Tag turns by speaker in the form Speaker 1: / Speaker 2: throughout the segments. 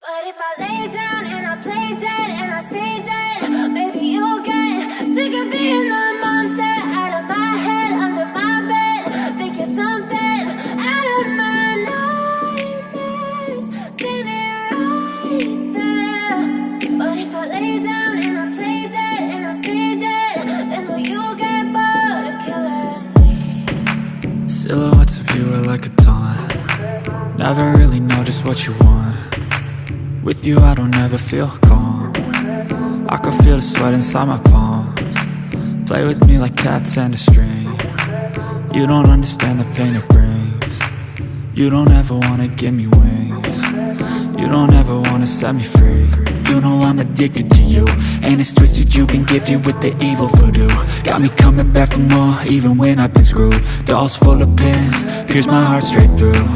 Speaker 1: But if I lay down and I play dead and I stay dead, maybe you'll get sick of being the monster out of my head, under my bed. Think you're something out of my nightmares, standing right there. But if I lay down and I play dead and I stay dead, then will you get bored of killing me?
Speaker 2: Silhouettes of you are like a taunt. Never really know just what you want. With you I don't ever feel calm. I can feel the sweat inside my palms. Play with me like cats and a string. You don't understand the pain it brings. You don't ever wanna give me wings. You don't ever wanna set me free. You know I'm addicted to you, and it's twisted, you've been gifted with the evil voodoo. Got me coming back for more, even when I've been screwed. Dolls full of pins, pierce my heart straight through.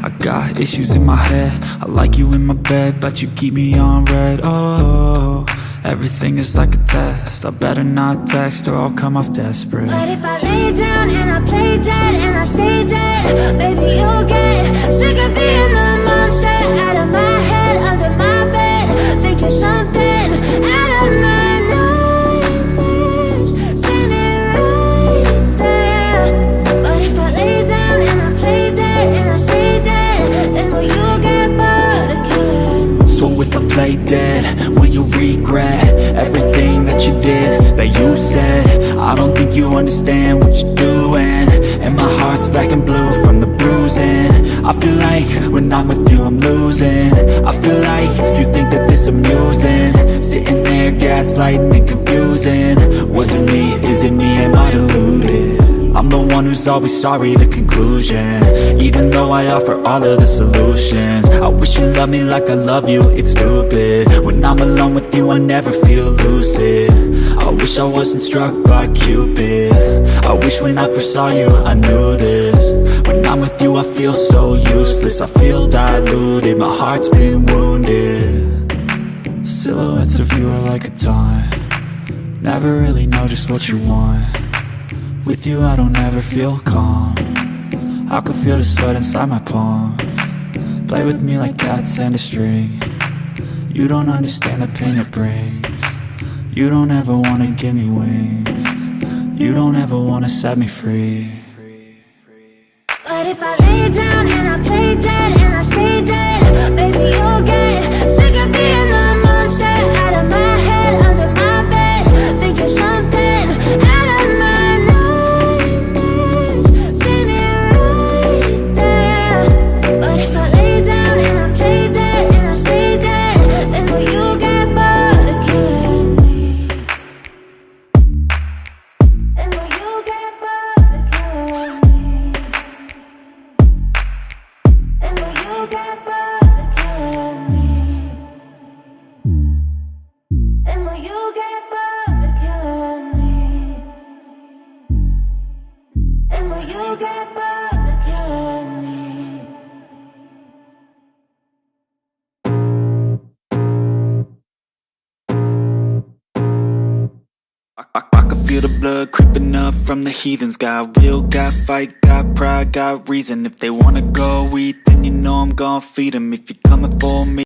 Speaker 2: I got issues in my head, I like you in my bed, but you keep me on red. Oh, everything is like a test. I better not text or I'll come off desperate.
Speaker 1: But if I lay down and I play dead and I stay dead, maybe you'll get sick of being the monster out of my head, under my bed. Think you're something out of my nightmares, standing right there. But if I lay down and I play dead and I stay dead, then will you get bored of killing me?
Speaker 2: So if I play dead, will you regret everything that you did, that you said? I don't think you understand what you're doing, and my heart's black and blue from the bruising. I feel like when I'm with you I'm losing. I feel like you think that this amusing, sitting there gaslighting and confusing. Was it me? Is it me? Am I deluded? I'm the one who's always sorry, the conclusion, even though I offer all of the solutions. I wish you loved me like I love you, it's stupid. When I'm alone with you I never feel lucid. I wish I wasn't struck by Cupid. I wish when I first saw you I knew this. When I'm with you I feel so useless, I feel diluted, my heart's been wounded. Silhouettes of you are like a taunt. Never really know just what you want. With you I don't ever feel calm. I can feel the sweat inside my palms. Play with me like cats and a string. You don't understand the pain it brings. You don't ever wanna give me wings. You don't ever wanna set me free.
Speaker 1: But if I lay down and I play dead and I stay dead, maybe you'll get sick of being the monster out of my head, under my bed. Think you're something out of my nightmares, standing right there. But if I lay down and I play dead and I stay dead, then will you get bored of killing me? Then will you get bored of killing me? And will you get bored of killing me? And will you get bored of killing me? And will you get bored of killing me?
Speaker 2: I can feel the blood creeping up from the heathens. Got will, got fight, got pride, got reason. If they wanna go eat, then you know I'm gon' feed them. If you're coming for me